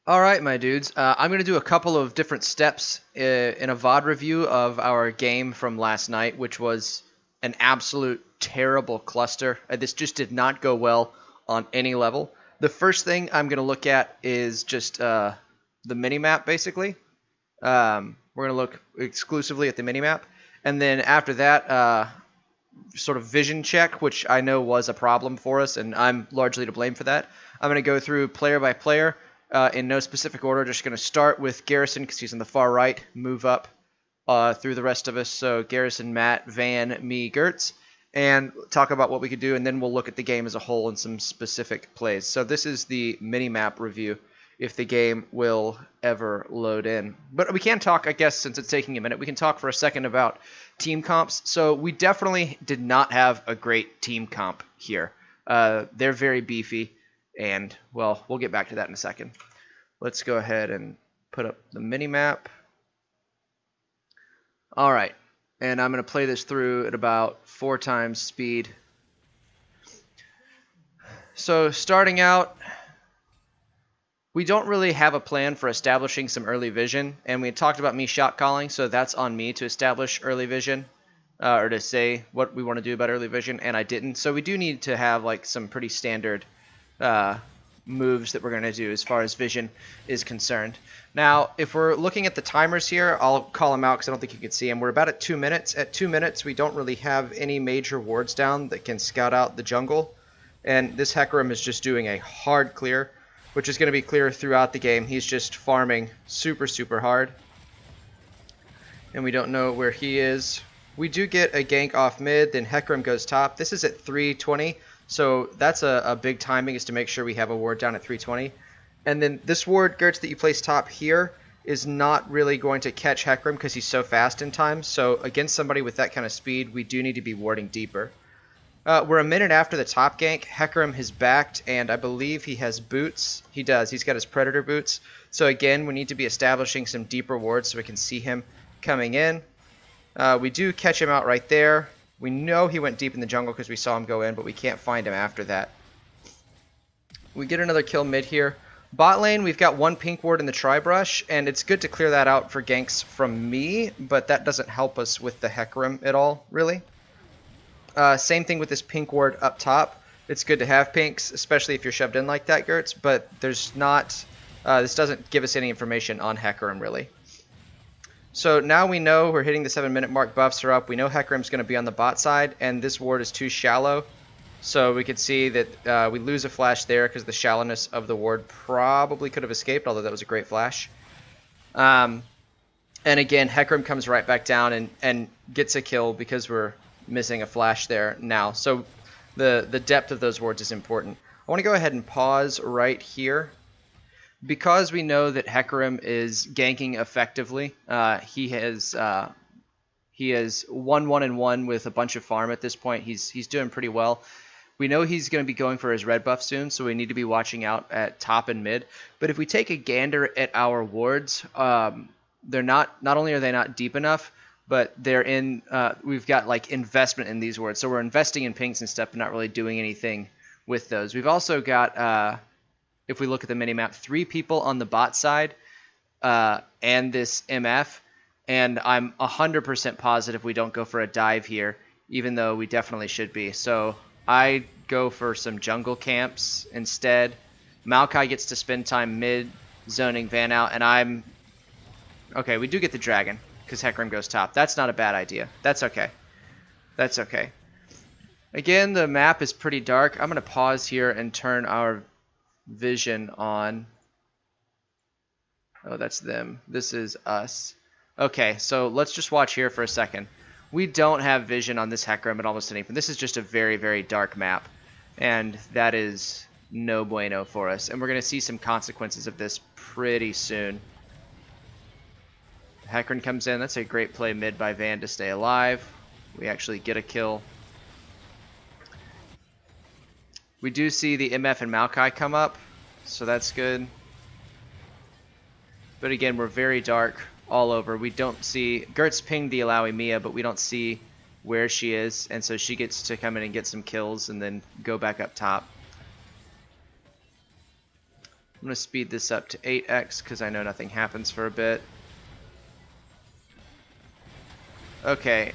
All right, my dudes. I'm going to do a couple of different steps in a VOD review of our game from last night, which was an absolute terrible cluster. This just did not go well on any level. The first thing I'm going to look at is just the minimap, basically. We're going to look exclusively at the minimap. And then after that, sort of vision check, which I know was a problem for us, and I'm largely to blame for that. I'm going to go through player by player in no specific order. Just going to start with Garrison because he's on the far right, move up through the rest of us. So Garrison, Matt, Van, me, Gertz, and talk about what we could do, and then we'll look at the game as a whole and some specific plays. So this is the mini-map review, if the game will ever load in. But we can talk, I guess, since it's taking a minute, we can talk for a second about team comps. So we definitely did not have a great team comp here. They're very beefy, and, well, we'll get back to that in a second. Let's go ahead and put up the mini-map. All right, and I'm going to play this through at about 4 times speed. So starting out, we don't really have a plan for establishing some early vision, and we talked about me shot calling, so that's on me to establish early vision, or to say what we want to do about early vision, and I didn't. So we do need to have like some pretty standard moves that we're going to do as far as vision is concerned. Now, if we're looking at the timers here, I'll call them out because I don't think you can see them. We're about at 2 minutes. At 2 minutes, we don't really have any major wards down that can scout out the jungle, and this Hecarim is just doing a hard clear, which is going to be clear throughout the game. He's just farming super, super hard. And we don't know where he is. We do get a gank off mid, then Hecarim goes top. This is at 320, so that's a big timing, is to make sure we have a ward down at 320. And then this ward, Gertz, that you place top here is not really going to catch Hecarim because he's so fast in time. So against somebody with that kind of speed, we do need to be warding deeper. We're a minute after the top gank. Hecarim has backed, and I believe he has boots. He does. He's got his Predator boots. So again, we need to be establishing some deeper wards so we can see him coming in. We do catch him out right there. We know he went deep in the jungle because we saw him go in, but we can't find him after that. We get another kill mid here. Bot lane, we've got one pink ward in the tri-brush, and it's good to clear that out for ganks from me, but that doesn't help us with the Hecarim at all, really. Same thing with this pink ward up top. It's good to have pinks, especially if you're shoved in like that, Gertz, but there's not, this doesn't give us any information on Hecarim, really. So now we know we're hitting the 7-minute mark, buffs are up. We know Hecarim's going to be on the bot side, and this ward is too shallow. So we could see that we lose a flash there because the shallowness of the ward probably could have escaped, although that was a great flash. And again, Hecarim comes right back down and gets a kill because we're missing a flash there now. So the depth of those wards is important. I want to go ahead and pause right here. Because we know that Hecarim is ganking effectively, he is 1-1-1 with a bunch of farm at this point. He's doing pretty well. We know he's going to be going for his red buff soon, so we need to be watching out at top and mid. But if we take a gander at our wards, they're not only are they not deep enough, but they're in. We've got like investment in these wards, so we're investing in pinks and stuff, but not really doing anything with those. We've also got. If we look at the minimap, 3 people on the bot side and this MF, and I'm 100% positive we don't go for a dive here, even though we definitely should be. So I go for some jungle camps instead. Maokai gets to spend time mid, zoning Van out, and I'm... Okay, we do get the dragon, because Hecarim goes top. That's not a bad idea. That's okay. That's okay. Again, the map is pretty dark. I'm going to pause here and turn our vision on. Oh, that's them. This is us. Okay, so let's just watch here for a second. We don't have vision on this Hecarim at almost anything. This is just a very, very dark map, and that is no bueno for us. And we're going to see some consequences of this pretty soon. Hecarim comes in. That's a great play mid by Van to stay alive. We actually get a kill. We do see the MF and Maokai come up, so that's good. But again, we're very dark all over. We don't see... Gertz pinged the Alawi Mia, but we don't see where she is, and so she gets to come in and get some kills and then go back up top. I'm going to speed this up to 8x because I know nothing happens for a bit. Okay,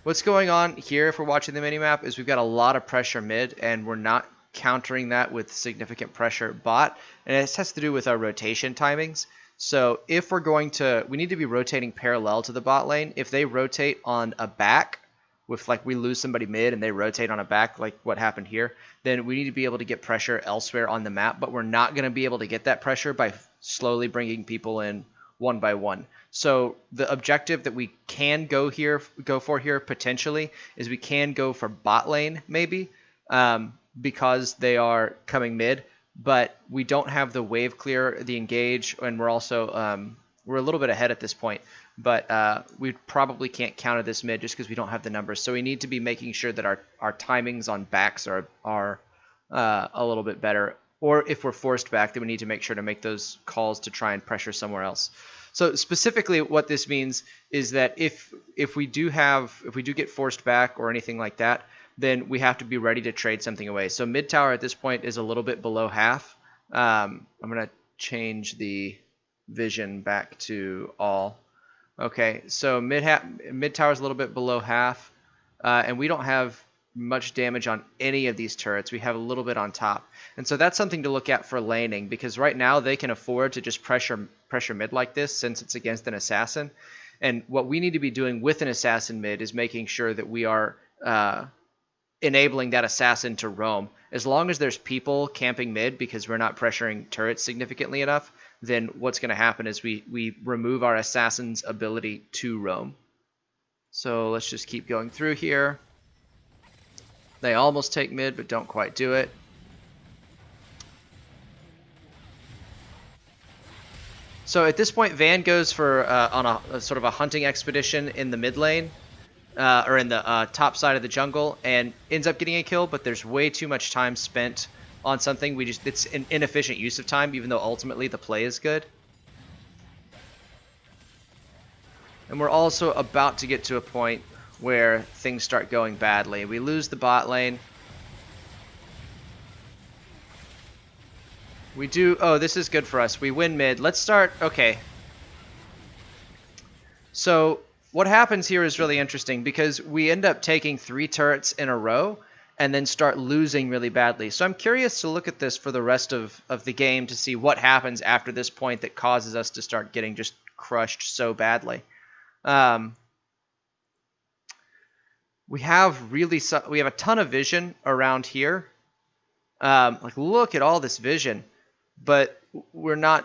what's going on here, if we're watching the minimap, is we've got a lot of pressure mid, and we're not countering that with significant pressure bot, and it has to do with our rotation timings. So if we're going to, we need to be rotating parallel to the bot lane. If they rotate on a back, with like we lose somebody mid and they rotate on a back, like what happened here, then we need to be able to get pressure elsewhere on the map, but we're not going to be able to get that pressure by slowly bringing people in one by one. So the objective that we can go for here potentially is we can go for bot lane maybe, because they are coming mid, but we don't have the wave clear, the engage, and we're also we're a little bit ahead at this point, but we probably can't counter this mid just because we don't have the numbers. So we need to be making sure that our timings on backs are a little bit better. Or if we're forced back, then we need to make sure to make those calls to try and pressure somewhere else. So specifically what this means is that if we do get forced back or anything like that, then we have to be ready to trade something away. So mid tower at this point is a little bit below half. I'm going to change the vision back to all. Okay, so mid tower is a little bit below half, and we don't have much damage on any of these turrets. We have a little bit on top, and so that's something to look at for laning, because right now they can afford to just pressure mid like this since it's against an assassin. And what we need to be doing with an assassin mid is making sure that we are enabling that assassin to roam. As long as there's people camping mid because we're not pressuring turrets significantly enough, then what's going to happen is we remove our assassin's ability to roam. So let's just keep going through here. They almost take mid, but don't quite do it. So at this point, Van goes for on a sort of a hunting expedition in the mid lane, or in the top side of the jungle, and ends up getting a kill. But there's way too much time spent on something. It's an inefficient use of time, even though ultimately the play is good. And we're also about to get to a point where things start going badly. We lose the bot lane. We do, oh, this is good for us. We win mid. Let's start, okay. So what happens here is really interesting because we end up taking 3 turrets in a row and then start losing really badly. So I'm curious to look at this for the rest of the game to see what happens after this point that causes us to start getting just crushed so badly. We have a ton of vision around here. Like, look at all this vision, but we're not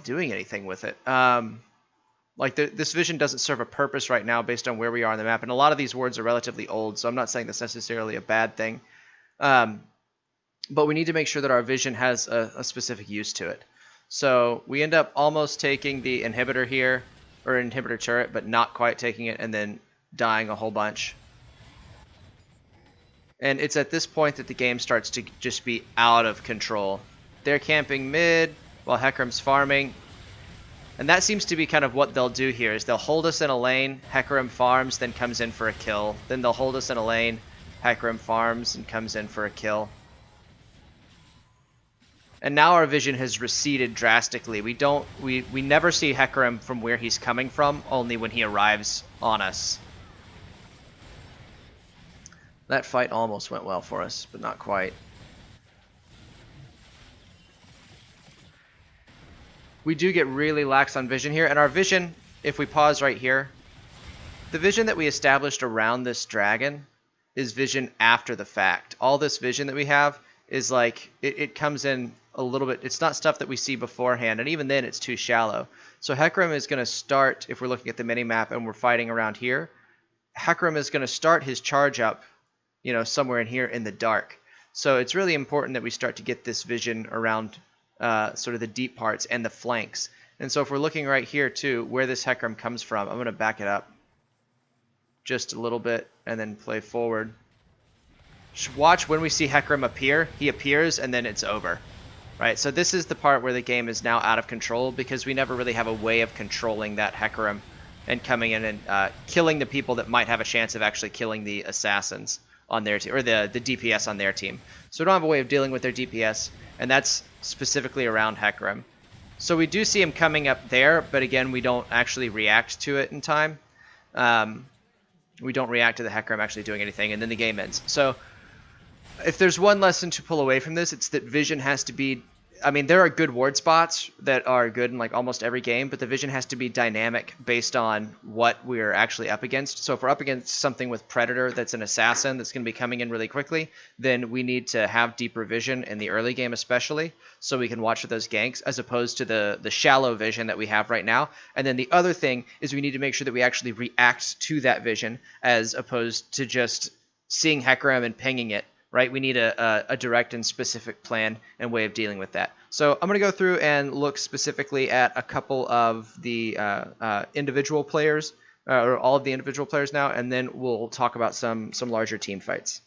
doing anything with it. Like this vision doesn't serve a purpose right now based on where we are on the map, and a lot of these wards are relatively old, so I'm not saying that's necessarily a bad thing. But we need to make sure that our vision has a specific use to it. So we end up almost taking the inhibitor here, or inhibitor turret, but not quite taking it, and then dying a whole bunch. And it's at this point that the game starts to just be out of control. They're camping mid while Hecarim's farming. And that seems to be kind of what they'll do here, is they'll hold us in a lane, Hecarim farms, then comes in for a kill. Then they'll hold us in a lane, Hecarim farms, and comes in for a kill. And now our vision has receded drastically. We never see Hecarim from where he's coming from, only when he arrives on us. That fight almost went well for us, but not quite. We do get really lax on vision here, and our vision, if we pause right here, the vision that we established around this dragon is vision after the fact. All this vision that we have is like, it comes in a little bit, it's not stuff that we see beforehand, and even then it's too shallow. So Hecarim is going to start, if we're looking at the minimap and we're fighting around here, Hecarim is going to start his charge up, you know, somewhere in here in the dark. So it's really important that we start to get this vision around sort of the deep parts and the flanks. And so if we're looking right here too, where this Hecarim comes from, I'm going to back it up just a little bit and then play forward. Just watch when we see Hecarim appear, he appears and then it's over. Right, so this is the part where the game is now out of control because we never really have a way of controlling that Hecarim and coming in and killing the people that might have a chance of actually killing the assassins on their team, or the DPS on their team. So we don't have a way of dealing with their DPS. and that's specifically around Hecarim. So we do see him coming up there, but again, we don't actually react to it in time. We don't react to the Hecarim actually doing anything, and then the game ends. So if there's one lesson to pull away from this, it's that vision has to be... I mean, there are good ward spots that are good in like almost every game, but the vision has to be dynamic based on what we're actually up against. So if we're up against something with Predator that's an assassin that's going to be coming in really quickly, then we need to have deeper vision in the early game especially, so we can watch for those ganks, as opposed to the shallow vision that we have right now. And then the other thing is we need to make sure that we actually react to that vision, as opposed to just seeing Hecarim and pinging it. Right, we need a direct and specific plan and way of dealing with that. So I'm going to go through and look specifically at a couple of the individual players, or all of the individual players now, and then we'll talk about some larger team fights.